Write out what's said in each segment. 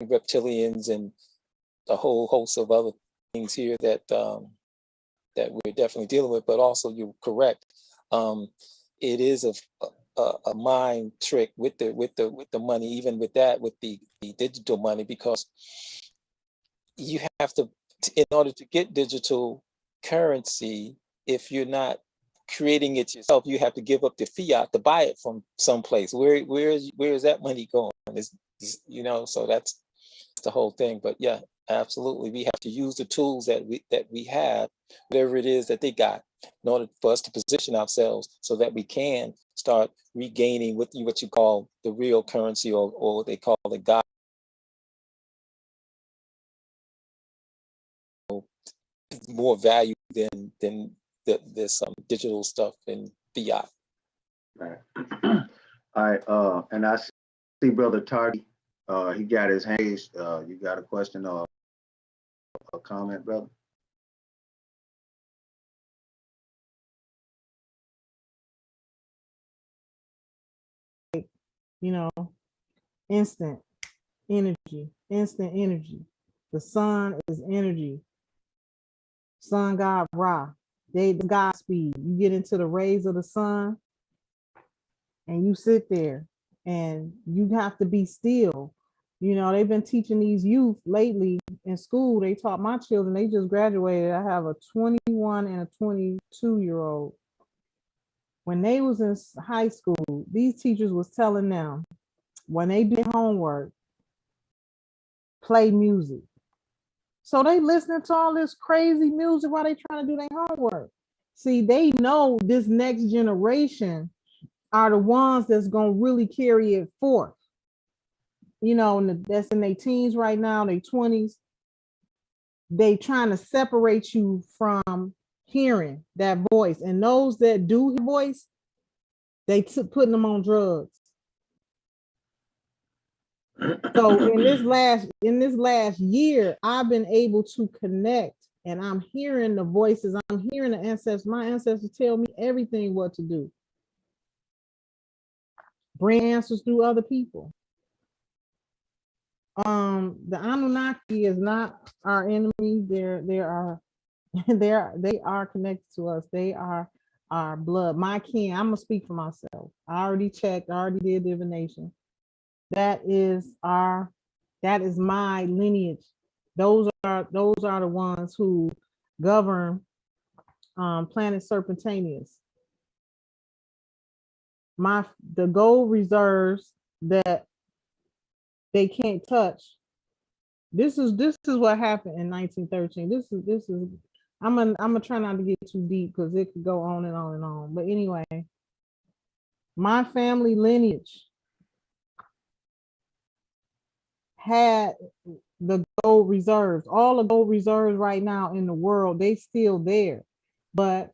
reptilians and a whole host of other things here that that we're definitely dealing with. But also, you're correct. It is a mind trick with the money, even with the digital money, because you have to, in order to get digital currency, if you're not creating it yourself, you have to give up the fiat to buy it from someplace. Where is that money going? So that's the whole thing. But yeah, absolutely, we have to use the tools that we have, whatever it is that they got, in order for us to position ourselves so that we can start regaining what you call the real currency, or what they call the God. More value than this digital stuff and fiat. Right. All right. And I see Brother Tardy. He got his hands. You got a question or a comment, brother? Instant energy. The sun is energy. Sun god Ra. They Godspeed. You get into the rays of the sun and you sit there and you have to be still. They've been teaching these youth lately in school. They taught my children, they just graduated. I have a 21 and a 22-year-old. When they was in high school, these teachers was telling them, when they do homework, play music. So they listening to all this crazy music while they trying to do their homework. See, they know this next generation are the ones that's going to really carry it forth. That's in their teens right now, their 20s. They trying to separate you from hearing that voice. And those that do hear voice, they putting them on drugs. So in this last year, I've been able to connect, and I'm hearing the voices. I'm hearing the ancestors. My ancestors tell me everything what to do. Bring answers through other people. The Anunnaki is not our enemy. They are connected to us. They are our blood. My kin. I'm gonna speak for myself. I already checked. I already did divination. That is my lineage. Those are the ones who govern planet Serpentanius. The gold reserves that they can't touch. This is what happened in 1913. This is I'm gonna try not to get too deep because it could go on and on and on. But anyway, my family lineage had the gold reserves. All the gold reserves right now in the world, they still there. But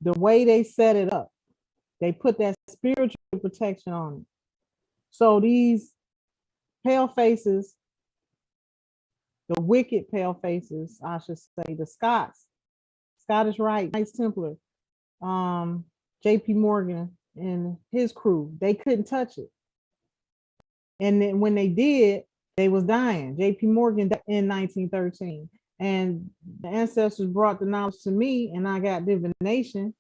the way they set it up, they put that spiritual protection on it. So these pale faces, the wicked pale faces, I should say, the Scottish Rite, Knights Templar, J.P. Morgan and his crew, they couldn't touch it. And then when they did, they was dying. J.P. Morgan in 1913. And the ancestors brought the knowledge to me, and I got divination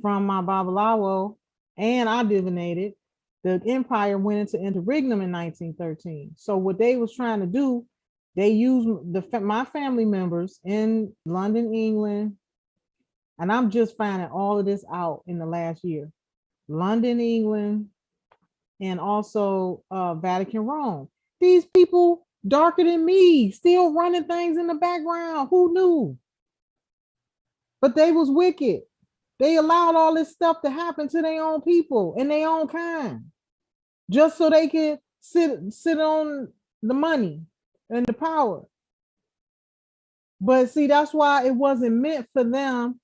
from my Babalawo, and I divinated. The empire went into interregnum in 1913. So what they was trying to do, they used my family members in London, England, and I'm just finding all of this out in the last year. London, England, and also Vatican, Rome. These people darker than me, still running things in the background. Who knew? But they was wicked. They allowed all this stuff to happen to their own people and their own kind, just so they could sit on the money and the power. But see, that's why it wasn't meant for them.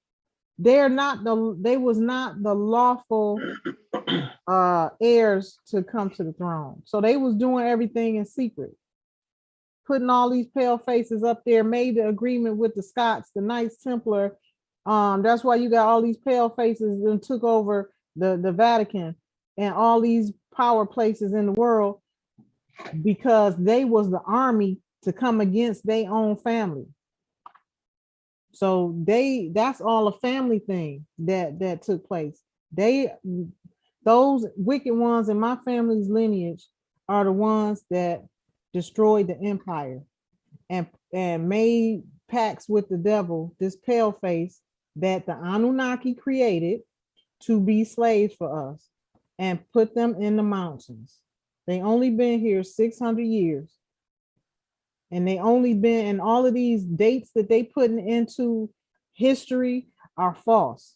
They was not the lawful heirs to come to the throne. So they was doing everything in secret, putting all these pale faces up there, made the agreement with the Scots, the Knights Templar. That's why you got all these pale faces and took over the Vatican and all these power places in the world. because they was the army to come against their own family. So that's all a family thing that took place. Those wicked ones in my family's lineage are the ones that destroyed the empire and made pacts with the devil, this pale face that the Anunnaki created to be slaves for us, and put them in the mountains. They only been here 600 years. And they only been, and all of these dates that they putting into history are false.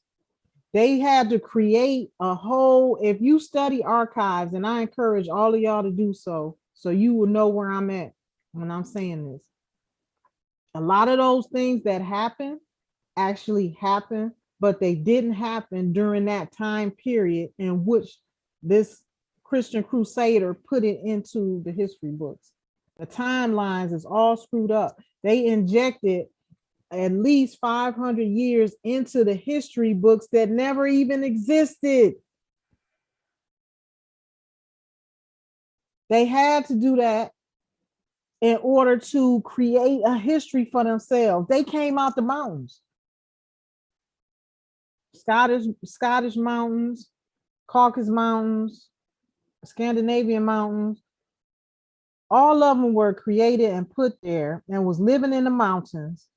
They had to create a whole, if you study archives, and I encourage all of y'all to do so, so you will know where I'm at when I'm saying this. A lot of those things that happen actually happened, but they didn't happen during that time period in which this Christian crusader put it into the history books. The timelines is all screwed up. They injected at least 500 years into the history books that never even existed. They had to do that in order to create a history for themselves. They came out the mountains. Scottish mountains, Caucasus mountains, Scandinavian mountains, all of them were created and put there and was living in the mountains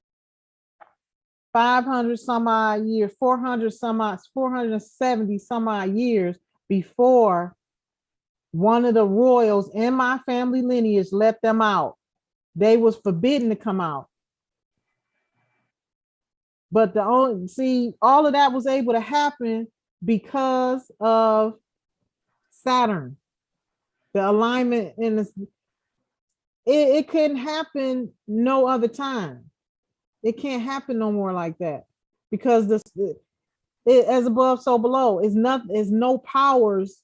500 some odd years, 400 some odd, 470 some odd years before one of the royals in my family lineage let them out. They was forbidden to come out. But all of that was able to happen because of Saturn. The alignment in this, it couldn't happen no other time. It can't happen no more like that, because as above, so below. It's no powers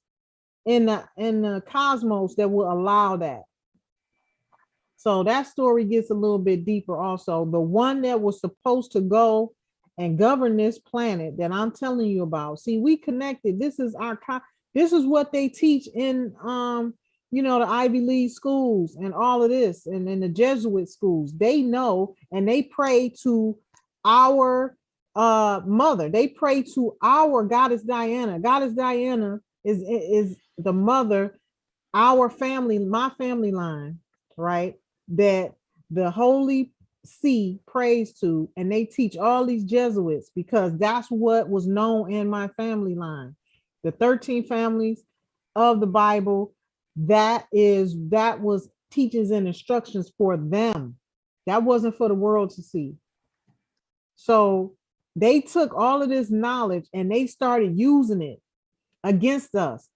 in the cosmos that will allow that. So that story gets a little bit deeper also. The one that was supposed to go and govern this planet that I'm telling you about. See, we connected. This is what they teach in the Ivy League schools and all of this, and in the Jesuit schools. They know, and they pray to our mother. They pray to our goddess Diana. Goddess Diana is the mother, our family, my family line, right? That the Holy See prays to, and they teach all these Jesuits because that's what was known in my family line. The 13 families of the Bible, that was teachings and instructions for them. That wasn't for the world to see. So they took all of this knowledge and they started using it against us,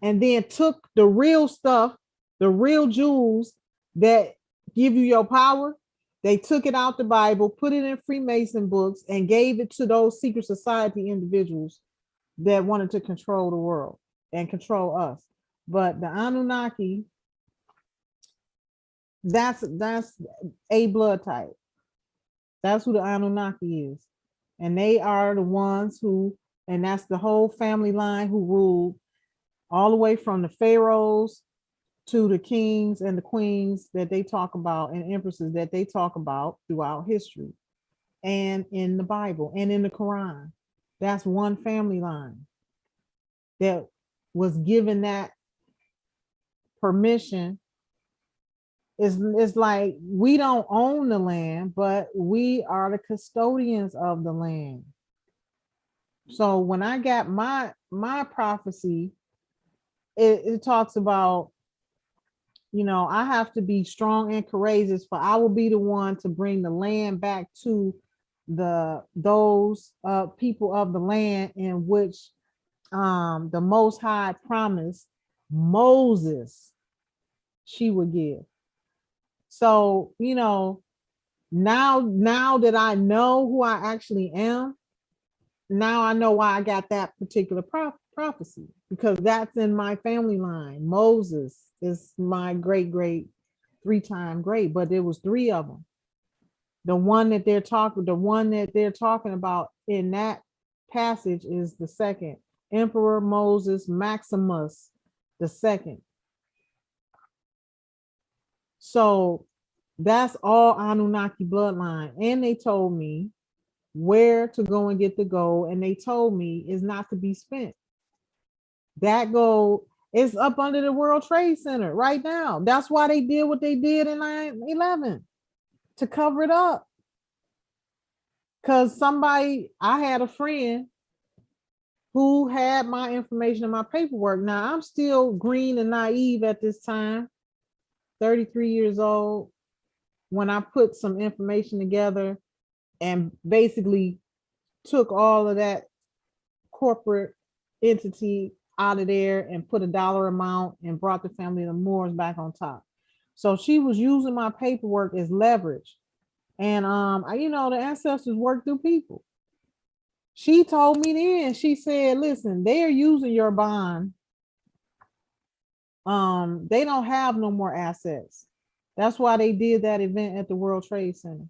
and then took the real stuff, the real jewels that give you your power. They took it out the Bible, put it in Freemason books, and gave it to those secret society individuals that wanted to control the world and control us. But the Anunnaki, that's a blood type. That's who the Anunnaki is. And they are the ones who, and that's the whole family line who ruled all the way from the pharaohs to the kings and the queens that they talk about, and empresses that they talk about throughout history and in the Bible and in the Quran. That's one family line that was given that permission. It's like we don't own the land, but we are the custodians of the land. So when I got my prophecy, it talks about, I have to be strong and courageous, for I will be the one to bring the land back to those people of the land in which the Most High promised Moses she would give. So, now that I know who I actually am, now I know why I got that particular prophecy, because that's in my family line. Moses is my great 3-time great, but there was 3 of them. The one that they're talking about in that passage is the second, Emperor Moses Maximus the second. So that's all Anunnaki bloodline. And they told me where to go and get the gold. And they told me it's not to be spent. That gold is up under the World Trade Center right now. That's why they did what they did in 9/11, to cover it up. Because I had a friend who had my information and my paperwork. Now I'm still green and naive at this time, 33 years old, when I put some information together and basically took all of that corporate entity out of there and put a dollar amount and brought the family of the Moors back on top. So she was using my paperwork as leverage. And the ancestors work through people. She told me then, she said, listen, they are using your bond. They don't have no more assets. That's why they did that event at the World Trade Center.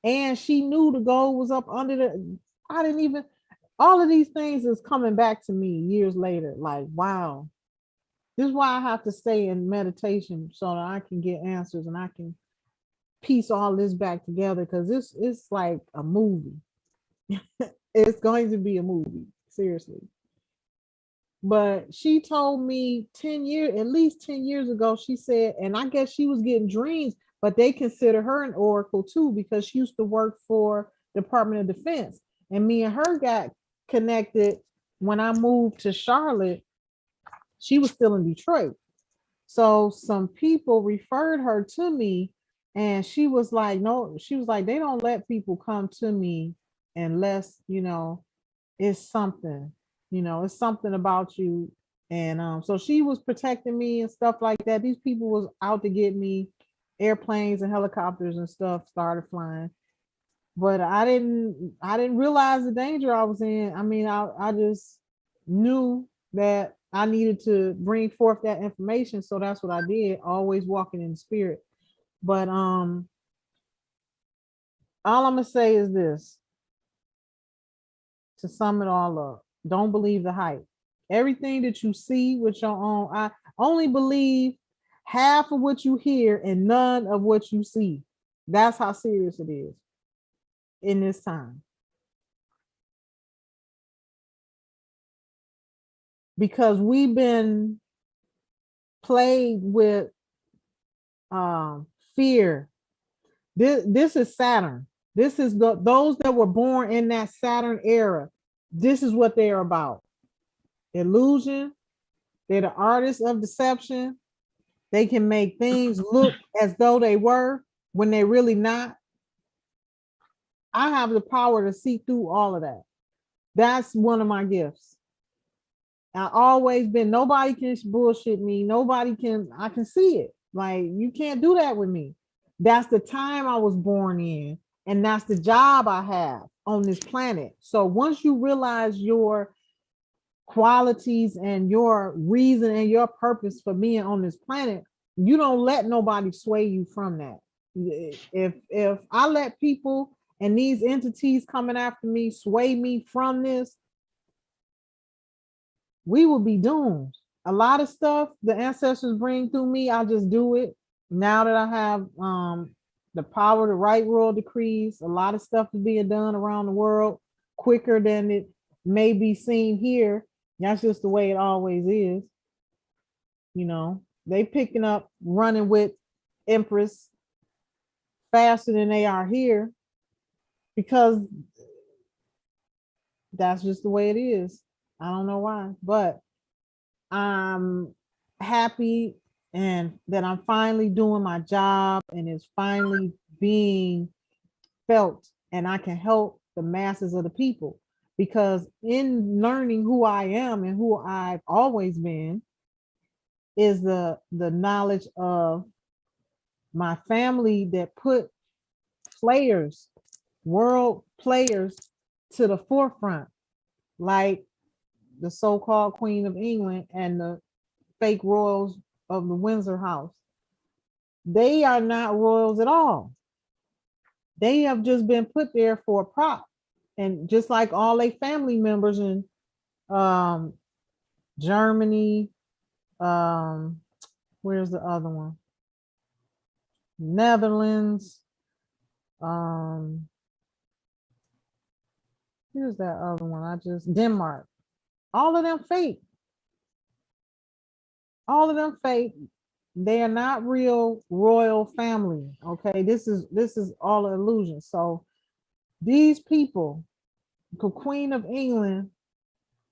And she knew the gold was up under all of these things is coming back to me years later. Like, wow, this is why I have to stay in meditation so that I can get answers and I can piece all this back together, because it's like a movie. It's going to be a movie, seriously. But she told me at least 10 years ago, she said, and I guess she was getting dreams, but they consider her an oracle too, because she used to work for Department of Defense. And me and her got connected when I moved to Charlotte. She was still in Detroit. So some people referred her to me, and she was like, no, she was like, they don't let people come to me unless, it's something, it's something about you. And so she was protecting me and stuff like that. These people was out to get me. Airplanes and helicopters and stuff started flying. But I didn't realize the danger I was in. I mean, I just knew that I needed to bring forth that information. So that's what I did, always walking in the spirit. But all I'm gonna say is this, to sum it all up: don't believe the hype. Everything that you see with your own eye, only believe half of what you hear and none of what you see. That's how serious it is in this time. Because we've been plagued with fear. This is Saturn. This is those that were born in that Saturn era. This is what they're about. Illusion. They're the artists of deception. They can make things look as though they were when they're really not. I have the power to see through all of that. That's one of my gifts. I always been, nobody can bullshit me. I can see it. Like, you can't do that with me. That's the time I was born in, and that's the job I have on this planet. So once you realize your qualities and your reason and your purpose for being on this planet, you don't let nobody sway you from that. If I let people and these entities coming after me sway me from this, we will be doomed. A lot of stuff the ancestors bring through me, I'll just do it. Now that I have the power to write royal decrees, a lot of stuff is being done around the world quicker than it may be seen here. That's just the way it always is. They picking up, running with Empress faster than they are here, because that's just the way it is. I don't know why, but I'm happy and that I'm finally doing my job and it's finally being felt, and I can help the masses of the people, because in learning who I am and who I've always been is the knowledge of my family that put players, world players, to the forefront, like the so-called Queen of England and the fake royals of the Windsor House. They are not royals at all. They have just been put there for a prop. And just like all their family members in Germany, where's the other one? Netherlands. Here's that other one. Denmark. All of them fake. All of them fake. They are not real royal family. Okay, this is all an illusion. So these people, the Queen of England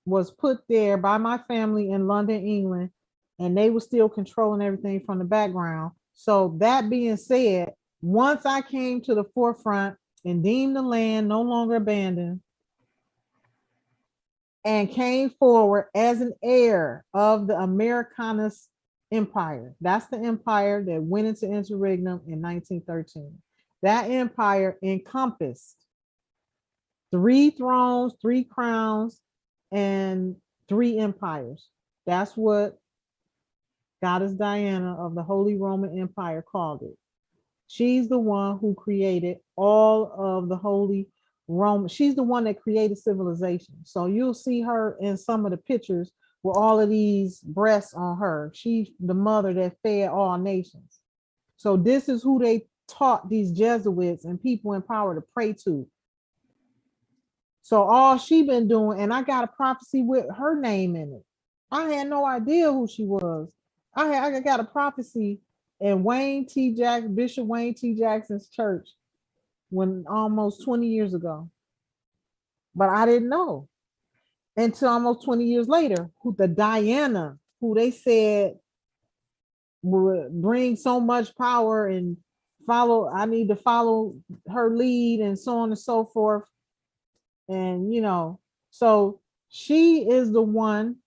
was put there by my family in London, England, and they were still controlling everything from the background. So that being said, once I came to the forefront and deemed the land no longer abandoned and came forward as an heir of the Americanist Empire. That's the empire that went into interregnum in 1913. That empire encompassed 3 thrones, 3 crowns, and 3 empires. That's what Goddess Diana of the Holy Roman Empire called it. She's the one who created all of the Holy Roman. She's the one that created civilization. So you'll see her in some of the pictures with all of these breasts on her. She's the mother that fed all nations. So this is who they taught these Jesuits and people in power to pray to. So all she been doing, and I got a prophecy with her name in it. I had no idea who she was. I got a prophecy in Bishop Wayne T. Jackson's church when almost 20 years ago. But I didn't know until almost 20 years later, who the Diana, who they said would bring so much power and I need to follow her lead and so on and so forth. And, so she is the one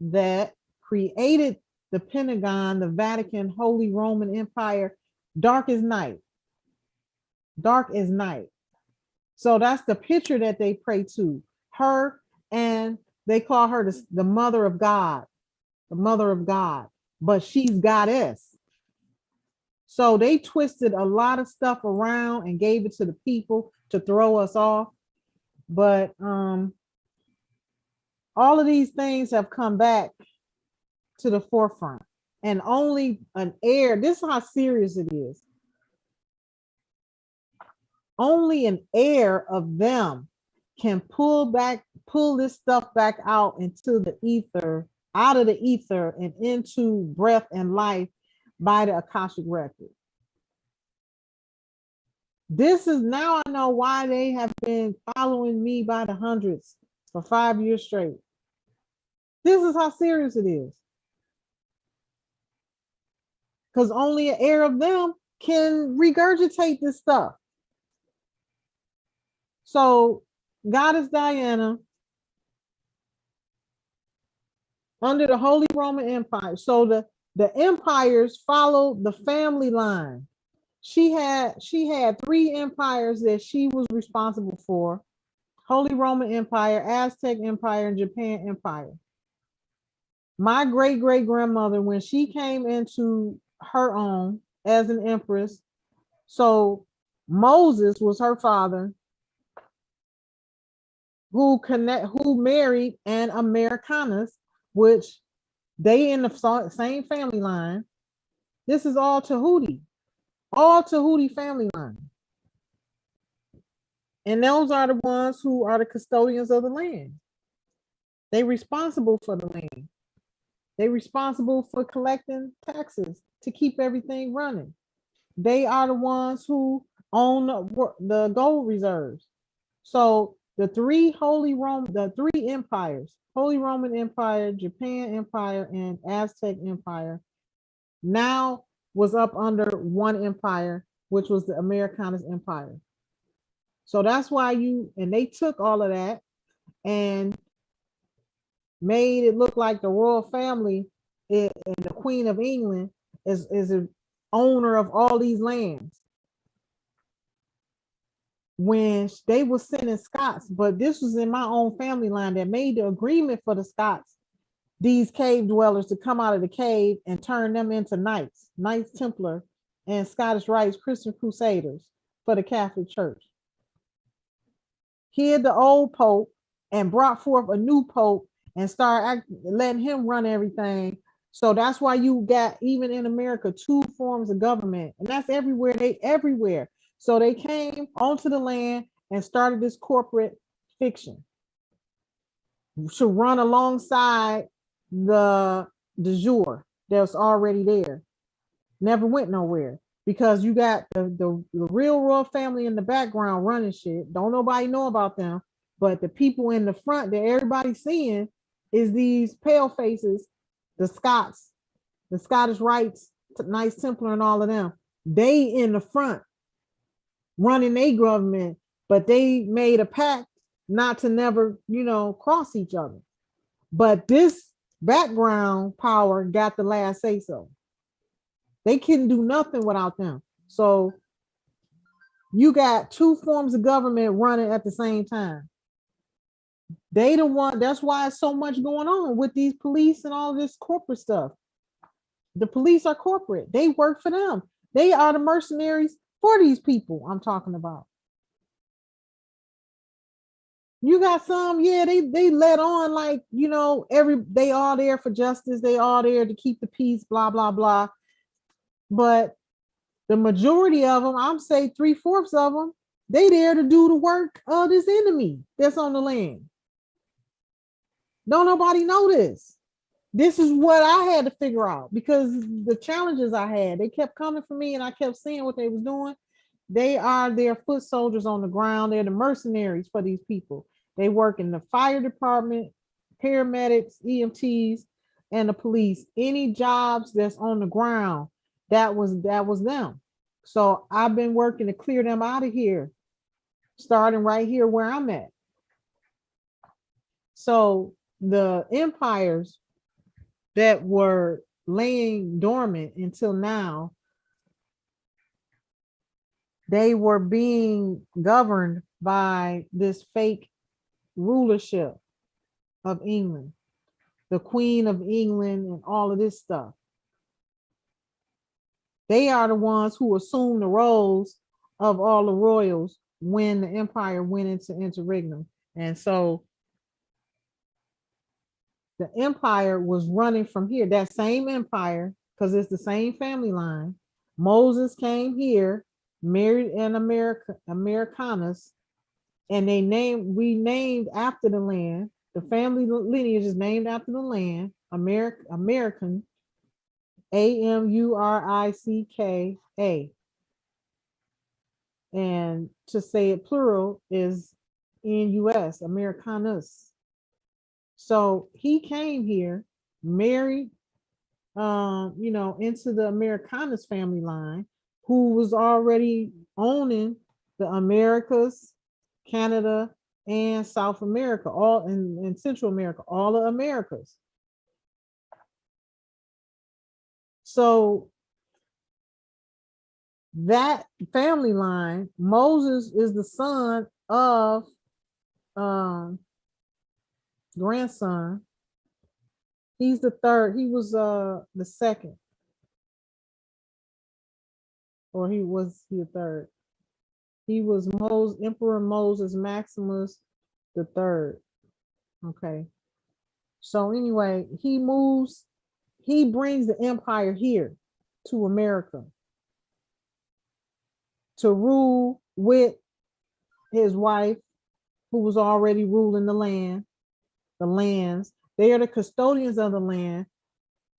that created the Pentagon, the Vatican, Holy Roman Empire, dark as night. Dark as night. So that's the picture that they pray to. Her, and they call her the mother of God, the mother of God, but she's goddess. So they twisted a lot of stuff around and gave it to the people to throw us off. But all of these things have come back to the forefront, and only an heir, this is how serious it is. Only an heir of them can pull this stuff back out into the ether, out of the ether and into breath and life by the Akashic record. This is, now I know why they have been following me by the hundreds for 5 years straight. This is how serious it is. Because only an heir of them can regurgitate this stuff. So Goddess Diana, under the Holy Roman Empire. So the empires followed the family line. She had 3 empires that she was responsible for: Holy Roman Empire, Aztec Empire, and Japan Empire. My great-great-grandmother, when she came into her own as an empress, so Moses was her father, who married an Americanist, which they in the same family line. This is all Tahuti family line. And those are the ones who are the custodians of the land. They responsible for the land. They responsible for collecting taxes to keep everything running. They are the ones who own the gold reserves. So the 3 empires, Holy Roman Empire, Japan Empire, and Aztec Empire, now was up under one empire, which was the Americanist Empire. So that's why they took all of that and made it look like the royal family and the Queen of England is an owner of all these lands, when they were sending Scots. But this was in my own family line that made the agreement for the Scots, these cave dwellers, to come out of the cave and turn them into Knights Templar, and Scottish Rites Christian Crusaders for the Catholic Church. Hid the old Pope and brought forth a new Pope and started letting him run everything So that's why you got, even in America, two forms of government, and that's everywhere. They everywhere. So they came onto the land and started this corporate fiction to run alongside the de jure that's already there. Never went nowhere because you got the real royal family in the background running shit. Don't nobody know about them, but the people in the front that everybody's seeing is these pale faces, the Scots, the Scottish Rites, Knights Templar, and all of them. They in the front running their government, but they made a pact not to never, cross each other. But this background power got the last say so. They couldn't do nothing without them. So you got two forms of government running at the same time. They the one, that's why it's so much going on with these police and all this corporate stuff. The police are corporate. They work for them. They are the mercenaries for these people I'm talking about. You got some, yeah, they let on like, they all there for justice. They all there to keep the peace, blah, blah, blah. But the majority of them, I'm say 3/4 of them, they there to do the work of this enemy that's on the land. Don't nobody know this. This is what I had to figure out because the challenges I had, they kept coming for me and I kept seeing what they was doing. They are their foot soldiers on the ground. They're the mercenaries for these people. They work in the fire department, paramedics, EMTs, and the police. Any jobs that's on the ground, that was them. So I've been working to clear them out of here, starting right here where I'm at. So the empires that were laying dormant until now, they were being governed by this fake rulership of England, the Queen of England and all of this stuff. They are the ones who assumed the roles of all the royals when the empire went into interregnum. And so the empire was running from here, that same empire, because it's the same family line. Moses came here, married an Americanus, and we named after the land. The family lineage is named after the land, American, Amuricka. And to say it plural is NUS, Americanus. So he came here, married, into the Americanus family line, who was already owning the Americas, Canada, and South America, all in Central America, all the Americas. So that family line, Moses is the son of grandson. He's the third. He was the second, or he the third. He was Emperor Moses Maximus the third. Okay. So anyway, he brings the empire here to America to rule with his wife, who was already ruling the lands. They are the custodians of the land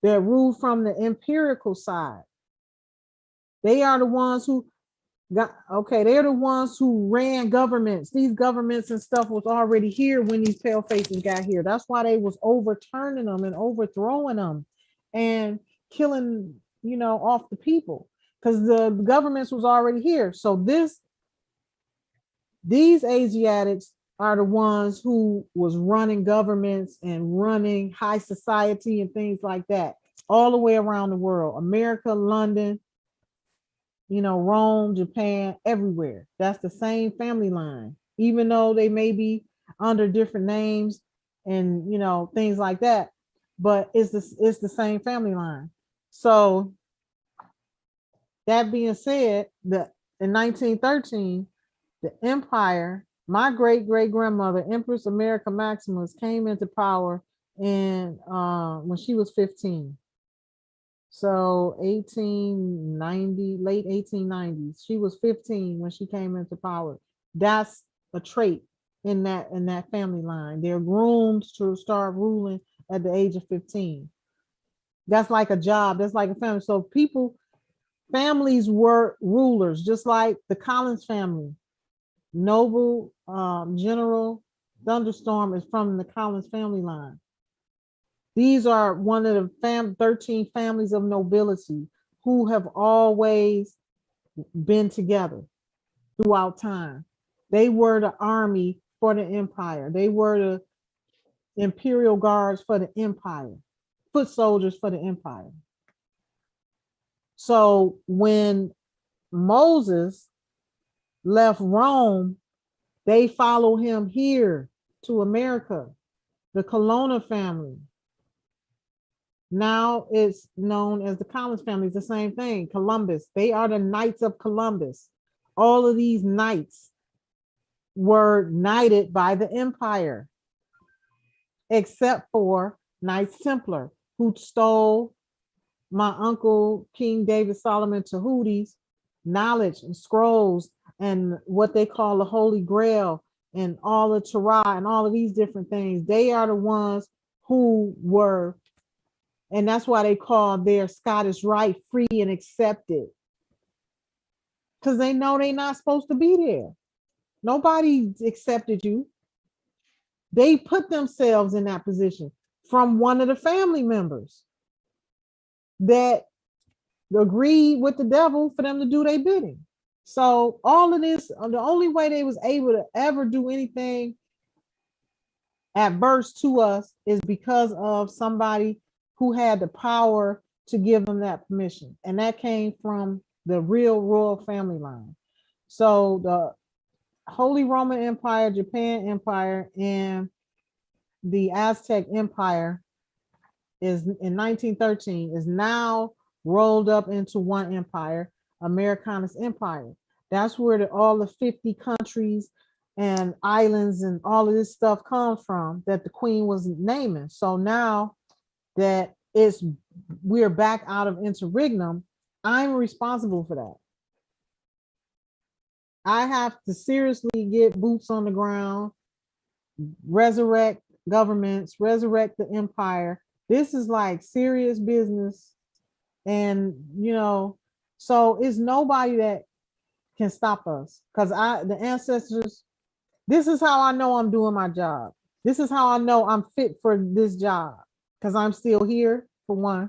that rule from the imperial side. They are the ones who they're the ones who ran governments. These governments and stuff was already here when these pale faces got here. That's why they was overturning them and overthrowing them and killing, off the people, because the governments was already here. So these Asiatics are the ones who was running governments and running high society and things like that all the way around the world. America, London, Rome, Japan, everywhere. That's the same family line, even though they may be under different names and, things like that, but it's the same family line. So that being said, in 1913, the empire, my great-great-grandmother, Empress America Maximus, came into power when she was 15. So 1890, late 1890s. She was 15 when she came into power. That's a trait in that family line. They're groomed to start ruling at the age of 15. That's like a job. That's like a family. So families were rulers, just like the Collins family. Noble General Thunderstorm is from the Collins family line. These are one of the 13 families of nobility who have always been together throughout time. They were the army for the empire. They were the imperial guards for the empire, foot soldiers for the empire. So when Moses left Rome, they followed him here to America, the Colonna family. Now it's known as the Collins family. It's the same thing. Columbus. They are the Knights of Columbus. All of these knights were knighted by the empire, except for Knights Templar, who stole my uncle King David Solomon Tahuti's knowledge and scrolls and what they call the Holy Grail and all the Torah and all of these different things. They are the ones who were, and that's why they call their Scottish Rite free and accepted, because they know they're not supposed to be there. Nobody accepted you. They put themselves in that position from one of the family members that agreed with the devil for them to do their bidding. So all of this, the only way they was able to ever do anything adverse to us is because of somebody who had the power to give them that permission. And that came from the real royal family line. So the Holy Roman Empire, Japan Empire, and the Aztec Empire is in 1913 is now rolled up into one empire, Americanus Empire. That's where all the 50 countries and islands and all of this stuff comes from that the queen was naming. So now that we're back out of interregnum, I'm responsible for that. I have to seriously get boots on the ground, resurrect governments, resurrect the empire. This is like serious business. And, so it's nobody that can stop us, because the ancestors, this is how I know I'm doing my job. This is how I know I'm fit for this job, because I'm still here, for one.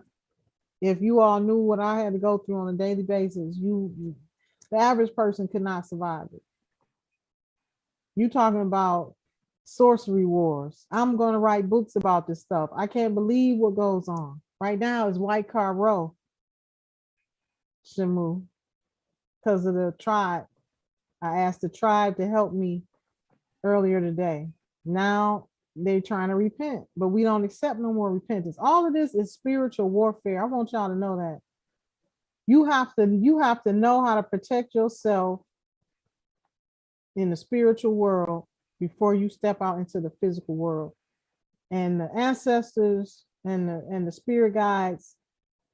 If you all knew what I had to go through on a daily basis, the average person could not survive it. You talking about sorcery wars. I'm going to write books about this stuff. I can't believe what goes on. Right now is White Car Row, Shamu, because of the tribe. I asked the tribe to help me earlier today. Now they're trying to repent, but we don't accept no more repentance. All of this is spiritual warfare. I want y'all to know that. You have to know how to protect yourself in the spiritual world before you step out into the physical world. And the ancestors and the spirit guides,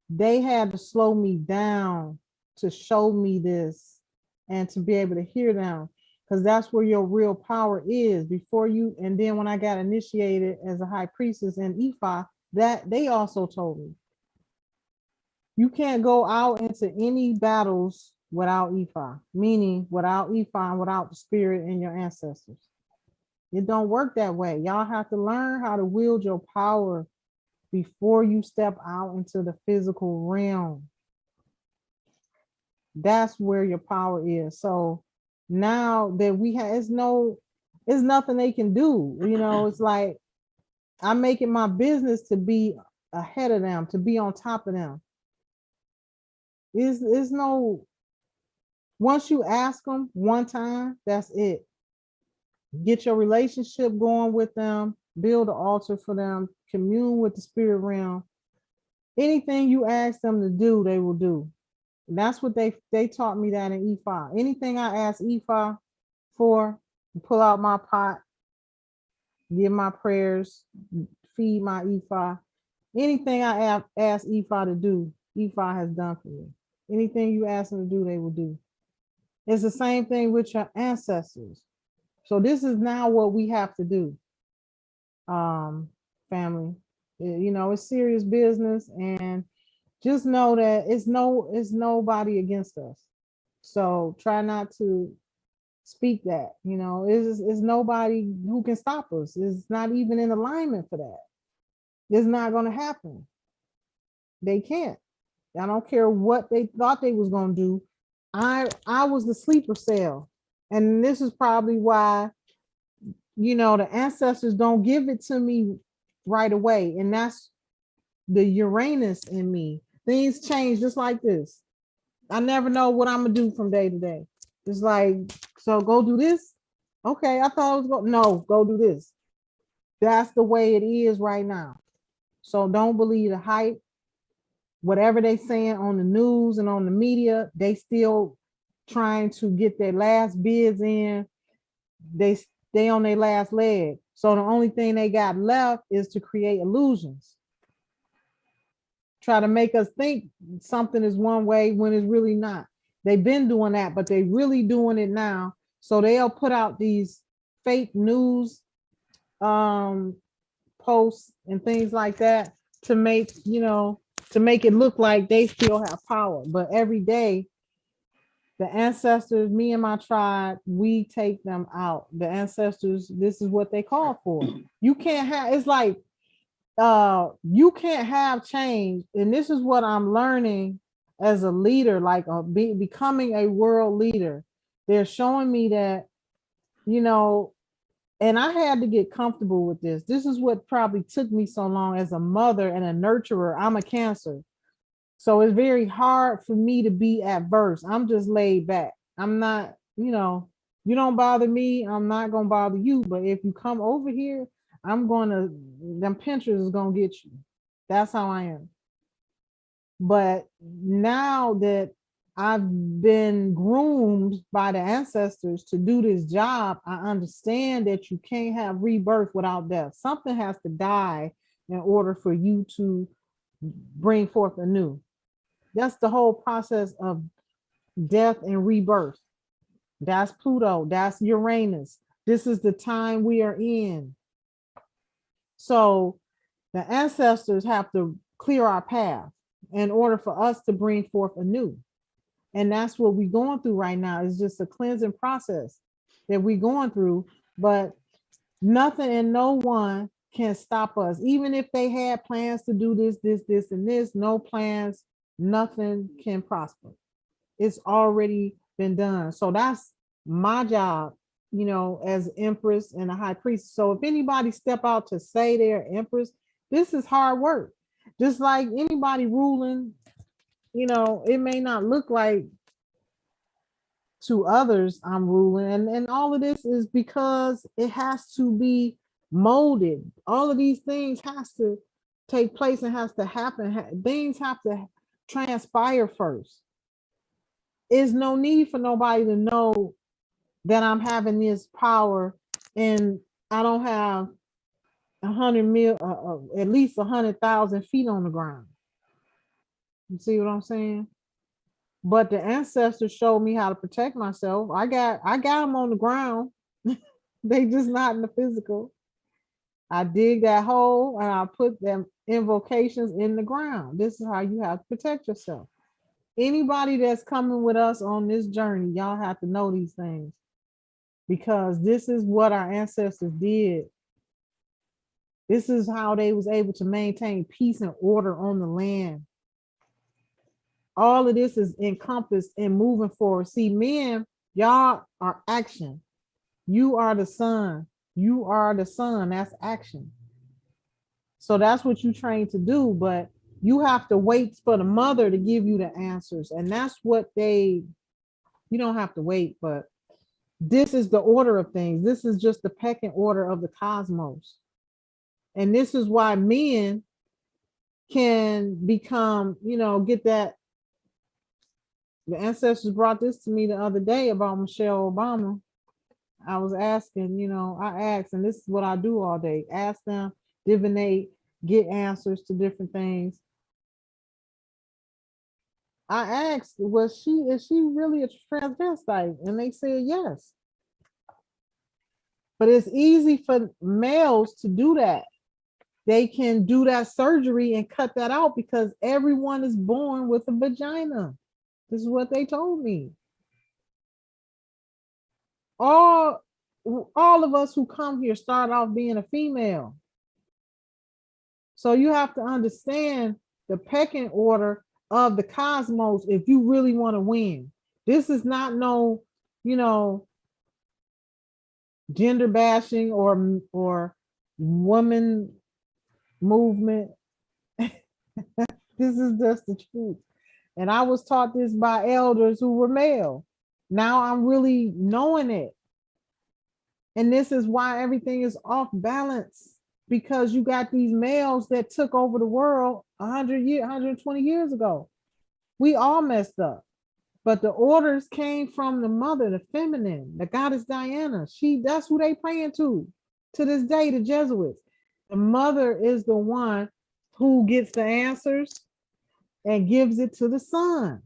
they had to slow me down to show me this and to be able to hear them, because that's where your real power is before you. And then when I got initiated as a high priestess in Ifa, that they also told me, you can't go out into any battles without Ifa, meaning without Ifa and without the spirit and your ancestors. It don't work that way. Y'all have to learn how to wield your power before you step out into the physical realm. That's where your power is. So now that we have, it's nothing they can do. It's like I'm making my business to be ahead of them, to be on top of them. Is no, once you ask them one time, that's it. Get your relationship going with them, build an altar for them, commune with the spirit realm. Anything you ask them to do, they will do. And that's what they taught me that in Ifa. Anything I ask Ifa for, pull out my pot, give my prayers, feed my Ifa. Anything I ask Ifa to do, Ifa has done for you. Anything you ask them to do, they will do. It's the same thing with your ancestors. So this is now what we have to do, family. You know, it's serious business, and just know that it's nobody against us. So try not to speak that. You know, it's nobody who can stop us. It's not even in alignment for that. It's not going to happen. They can't. I don't care what they thought they was going to do. I was the sleeper cell, and this is probably why, you know, the ancestors don't give it to me right away, and that's the Uranus in me. Things change just like this. I never know what I'm gonna do from day to day. It's like, so go do this. Okay, I thought I was going. No, go do this. That's the way it is right now. So don't believe the hype. Whatever they saying on the news and on the media, they still trying to get their last bids in. They on their last leg. So the only thing they got left is to create illusions. Try to make us think something is one way when it's really not. They've been doing that, but they really doing it now. So they'll put out these fake news posts and things like that to make, you know, to make it look like they still have power. But every day, the ancestors, me and my tribe, we take them out. The ancestors, this is what they call for. You can't have, it's like, you can't have change. And this is what I'm learning as a leader, like becoming a world leader. They're showing me that, you know, and I had to get comfortable with this. This is what probably took me so long as a mother and a nurturer. I'm a Cancer. So it's very hard for me to be adverse. I'm just laid back. I'm not, you know, you don't bother me. I'm not going to bother you. But if you come over here, I'm going to, them pinchers is going to get you. That's how I am. But now that I've been groomed by the ancestors to do this job, I understand that you can't have rebirth without death. Something has to die in order for you to bring forth anew. That's the whole process of death and rebirth. That's Pluto. That's Uranus. This is the time we are in. So the ancestors have to clear our path in order for us to bring forth anew. And that's what we're going through right now. It's just a cleansing process that we're going through, but nothing and no one can stop us. Even if they had plans to do this, and this, no plans, nothing can prosper. It's already been done. So that's my job, you know, as Empress and a High Priest. So if anybody step out to say they're Empress, this is hard work. Just like anybody ruling, you know, it may not look like to others I'm ruling. And all of this is because it has to be molded. All of these things has to take place and has to happen. Things have to transpire first. There's no need for nobody to know that I'm having this power and I don't have 100 mil, at least 100,000 feet on the ground. You see what I'm saying? But the ancestors showed me how to protect myself. I got them on the ground. They just not in the physical. I dig that hole and I put them invocations in the ground. This is how you have to protect yourself. Anybody that's coming with us on this journey, y'all have to know these things because this is what our ancestors did. This is how they was able to maintain peace and order on the land. All of this is encompassed in moving forward. See, men, y'all are action. You are the sun. You are the sun. That's action. So that's what you train to do, but you have to wait for the mother to give you the answers. And that's what you don't have to wait, but this is the order of things. This is just the pecking order of the cosmos. And this is why men can become, you know, get that. The ancestors brought this to me the other day about Michelle Obama. I was asking, you know, I asked, and this is what I do all day, ask them, divinate, get answers to different things. I asked, is she really a transvestite? And they said yes. But it's easy for males to do that. They can do that surgery and cut that out because everyone is born with a vagina. This is what they told me. All of us who come here start off being a female. So you have to understand the pecking order of the cosmos if you really want to win. This is not no, gender bashing or woman movement. This is just the truth. And I was taught this by elders who were male. Now I'm really knowing it. And this is why everything is off balance, because you got these males that took over the world 120 years ago. We all messed up. But the orders came from the mother, the feminine, the goddess Diana. That's who they praying to this day, the Jesuits. The mother is the one who gets the answers and gives it to the son.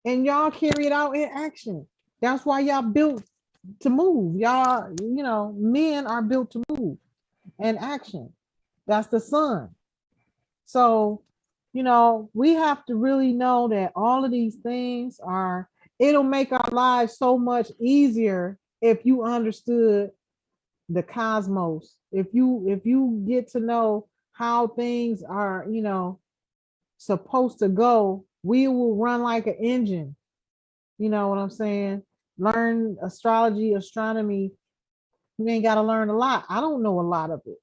And y'all carry it out in action. That's why y'all built to move. Y'all, men are built to move and action. That's the sun. So, we have to really know that all of these things it'll make our lives so much easier if you understood the cosmos. If you get to know how things are, supposed to go, we will run like an engine. You know what I'm saying? Learn astrology, astronomy. You ain't got to learn a lot. I don't know a lot of it,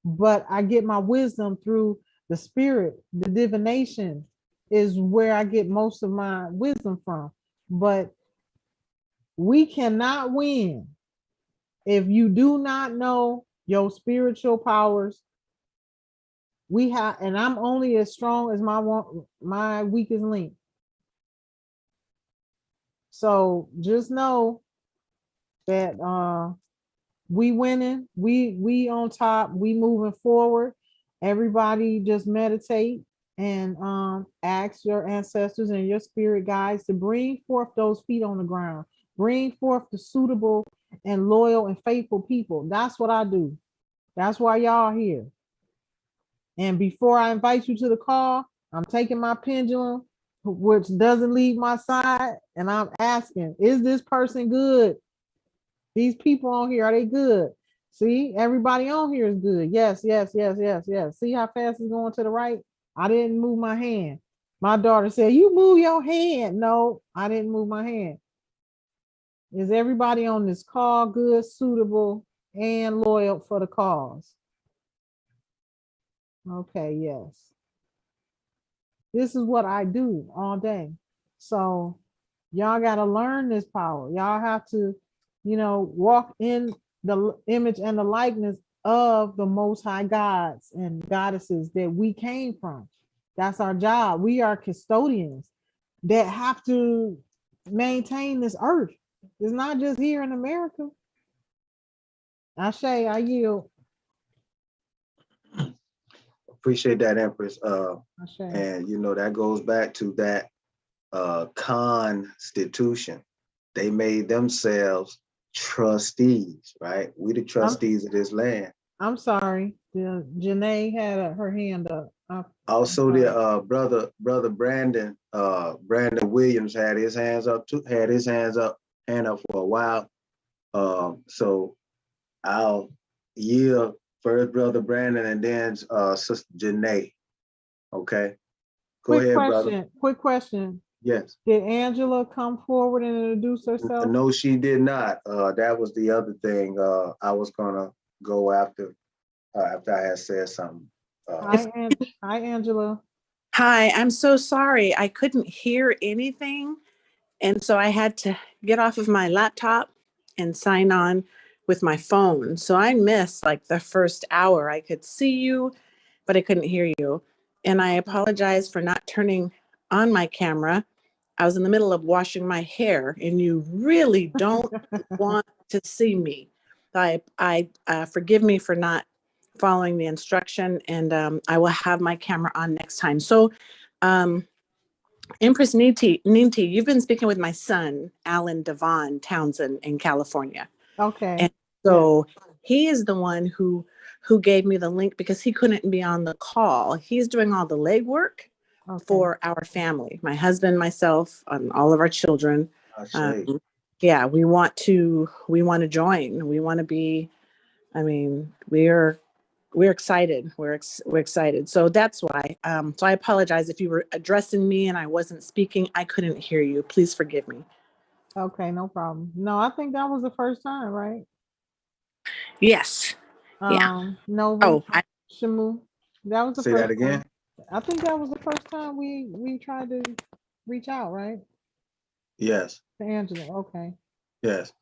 but I get my wisdom through the spirit. The divination is where I get most of my wisdom from. But we cannot win if you do not know your spiritual powers. And I'm only as strong as my weakest link. So just know that we winning, we on top, we moving forward. Everybody just meditate and ask your ancestors and your spirit guides to bring forth those feet on the ground. Bring forth the suitable and loyal and faithful people. That's what I do. That's why y'all here. And before I invite you to the call, I'm taking my pendulum, which doesn't leave my side, and I'm asking, is this person good? These people on here, are they good? See, everybody on here is good. Yes, yes, yes, yes, yes. See how fast it's going to the right? I didn't move my hand. My daughter said, you move your hand. No, I didn't move my hand. Is everybody on this call good, suitable, and loyal for the cause? Okay, yes. This is what I do all day. So y'all got to learn this power. Y'all have to, walk in the image and the likeness of the most high gods and goddesses that we came from. That's our job. We are custodians that have to maintain this earth. It's not just here in America. Ashe, I yield. Appreciate that, Empress. Ashe. And that goes back to that constitution. They made themselves trustees, right? We the trustees of this land. I'm sorry. Janae had her hand up. Also, the brother Brandon Williams had his hands up too. Hand up for a while. So I'll yield first, brother Brandon, and then sister Janae. Okay. Go ahead, brother. Quick question. Yes. Did Angela come forward and introduce herself? No, she did not. That was the other thing I was gonna go after I had said something. Hi, Angela. Hi, I'm so sorry. I couldn't hear anything. And so I had to get off of my laptop and sign on with my phone. So I missed like the first hour. I could see you, but I couldn't hear you. And I apologize for not turning on my camera. I was in the middle of washing my hair, and you really don't want to see me. I forgive me for not following the instruction, and I will have my camera on next time. So Empress Ninti, you've been speaking with my son, Alan Devon Townsend in California. Okay. And so he is the one who gave me the link because he couldn't be on the call. He's doing all the legwork for our family, my husband, myself, all of our children. Yeah, we want to join. We want to be, I mean, we're excited. We're excited. So that's why. So I apologize if you were addressing me and I wasn't speaking. I couldn't hear you. Please forgive me. Okay, no problem. No, I think that was the first time, right? Yes. Yeah. Noble, Oh, Shamu. That was the Say first that again. time. I think that was the first time we tried to reach out, right? Yes. To Angela. Okay. Yes.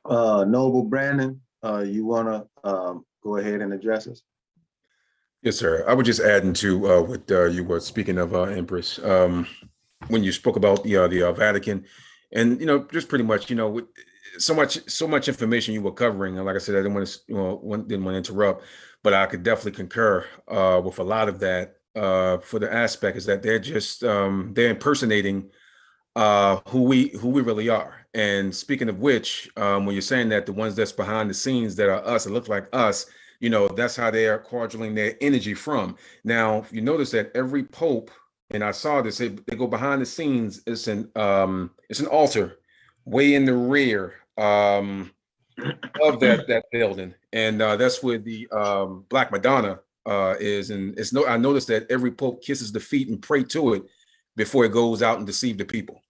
Noble Brandon, you wanna go ahead and address us? Yes, sir. I was just adding to what you were speaking of, Empress, when you spoke about the Vatican, and just pretty much, with so much information you were covering. And like I said, I didn't want to, didn't want to interrupt, but I could definitely concur with a lot of that. For the aspect is that they're just they're impersonating who we really are. And speaking of which, when you're saying that the ones that's behind the scenes that are us, that look like us, that's how they are quadrilling their energy from. Now, you notice that every pope, and I saw this, they go behind the scenes. It's an altar way in the rear of that building, and that's where the Black Madonna is. And I noticed that every pope kisses the feet and pray to it before it goes out and deceive the people.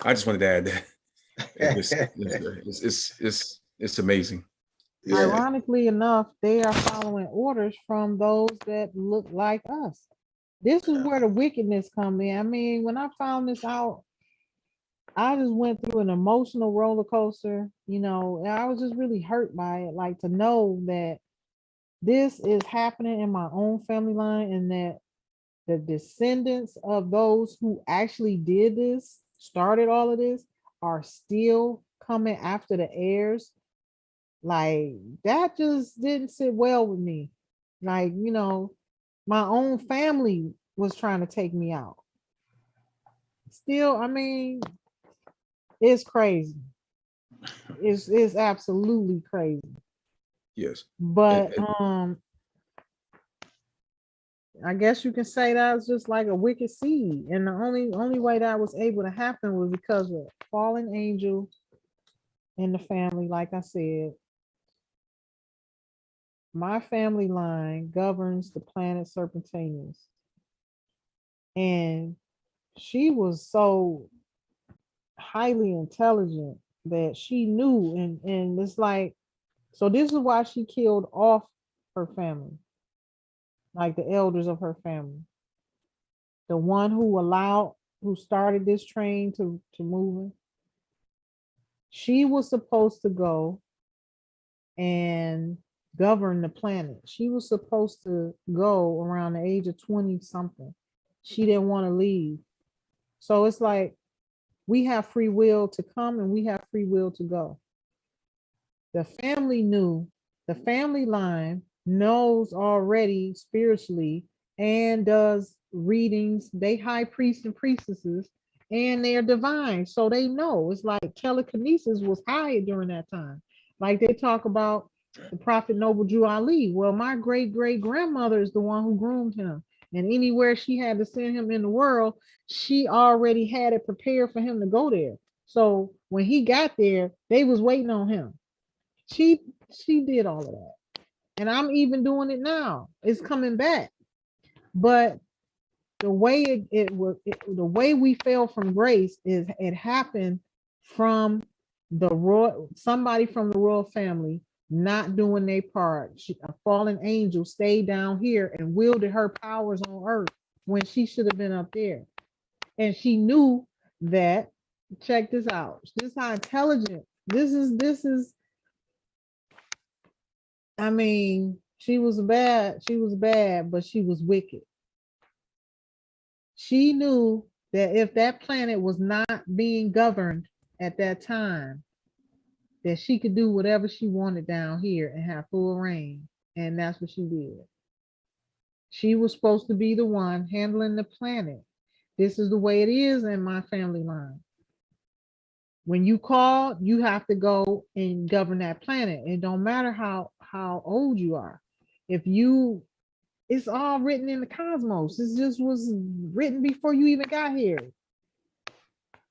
I just wanted to add that. It's amazing. Yeah. Ironically enough, they are following orders from those that look like us. This is where the wickedness come in. I mean, when I found this out, I just went through an emotional roller coaster, and I was just really hurt by it. Like, to know that this is happening in my own family line, and that the descendants of those who actually did this, started all of this, are still coming after the heirs. Like, that just didn't sit well with me. Like, my own family was trying to take me out. Still, I mean, it's crazy. It's absolutely crazy. Yes. But I guess you can say that's just like a wicked seed. And the only way that was able to happen was because of fallen angel in the family. Like I said, my family line governs the planet Serpentinus. And she was so highly intelligent that she knew, and it's like, so this is why she killed off her family, like the elders of her family. The one who started this train to moving, she was supposed to go and govern the planet. She was supposed to go around the age of 20 something. She didn't want to leave. So it's like, we have free will to come and we have free will to go. The family knew, the family line knows already spiritually and does readings. They high priests and priestesses, and they're divine. So they know. It's like telekinesis was high during that time. Like they talk about the prophet Noble Jew Ali. Well, my great great grandmother is the one who groomed him. And anywhere she had to send him in the world, she already had it prepared for him to go there. So when he got there, they was waiting on him. She she did all of that. And I'm even doing it now. It's coming back. But the way the way we fell from grace is it happened from somebody from the royal family not doing their part. A fallen angel stayed down here and wielded her powers on earth when she should have been up there. And she knew that, check this out. This is how intelligent. This is I mean, she was bad, but she was wicked. She knew that if that planet was not being governed at that time, that she could do whatever she wanted down here and have full reign. And that's what she did. She was supposed to be the one handling the planet. This is the way it is in my family line. When you call, you have to go and govern that planet. It don't matter how old you are. If you, it's all written in the cosmos. It just was written before you even got here.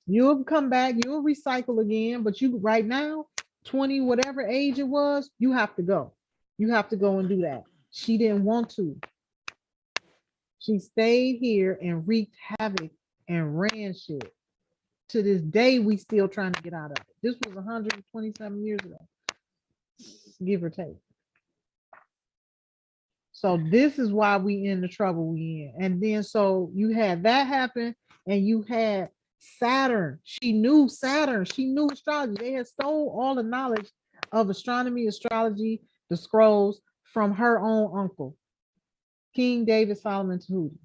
You'll come back, you'll recycle again, but you right now, 20, whatever age it was, you have to go. You have to go and do that. She didn't want to. She stayed here and wreaked havoc and ran shit. To this day, we still trying to get out of it. This was 127 years ago, give or take. So this is why we in the trouble we in. And then so you had that happen, and you had Saturn. She knew Saturn. She knew astrology. They had stole all the knowledge of astronomy, astrology, the scrolls from her own uncle, King David Solomon Tahuti.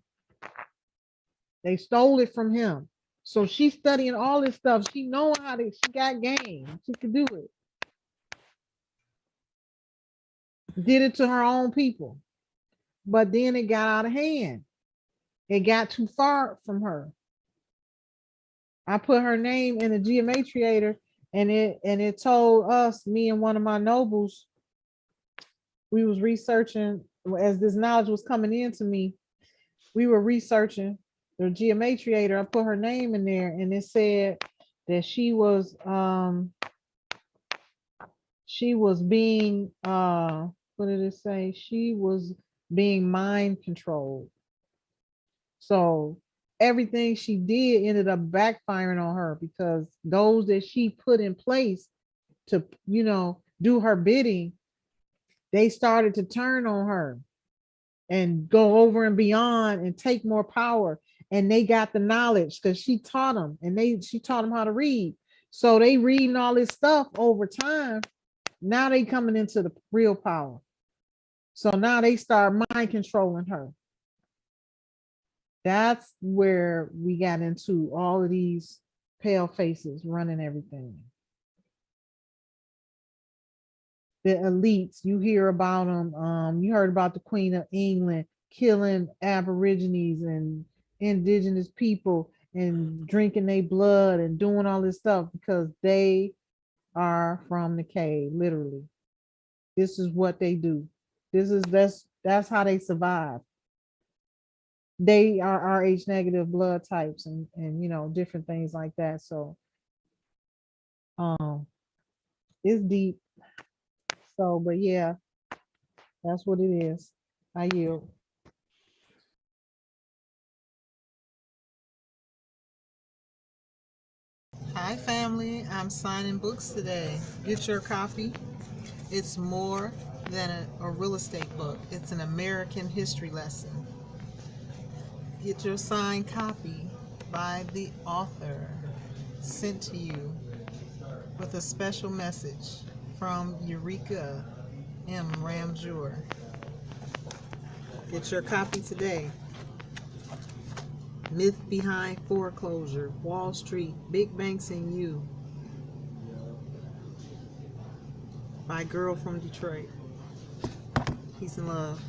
They stole it from him. So she's studying all this stuff. She knowing how to, she got game. She could do it. Did it to her own people. But then it got out of hand. It got too far from her. I put her name in a geometriator, and it told us, me and one of my nobles, we was researching as this knowledge was coming into me. We were researching the geometriator. I put her name in there, and it said that she was being what did it say? She was being mind controlled. So everything she did ended up backfiring on her, because those that she put in place to, do her bidding, they started to turn on her and go over and beyond and take more power. And they got the knowledge because she taught them, and she taught them how to read. So they reading all this stuff over time. Now they coming into the real power. So now they start mind controlling her. That's where we got into all of these pale faces running everything. The elites, you hear about them. You heard about the Queen of England killing Aborigines and indigenous people and drinking their blood and doing all this stuff because they are from the cave, literally. This is what they do. That's how they survive. They are Rh negative blood types and different things like that. So it's deep. So, but yeah, that's what it is. I yield. Hi family, I'm signing books today. Get your copy. It's more than a real estate book. It's an American history lesson. Get your signed copy by the author, sent to you with a special message from Eureka M. Ramjour. Get your copy today. Myth Behind Foreclosure, Wall Street, Big Banks and You, by Girl from Detroit. Peace and love.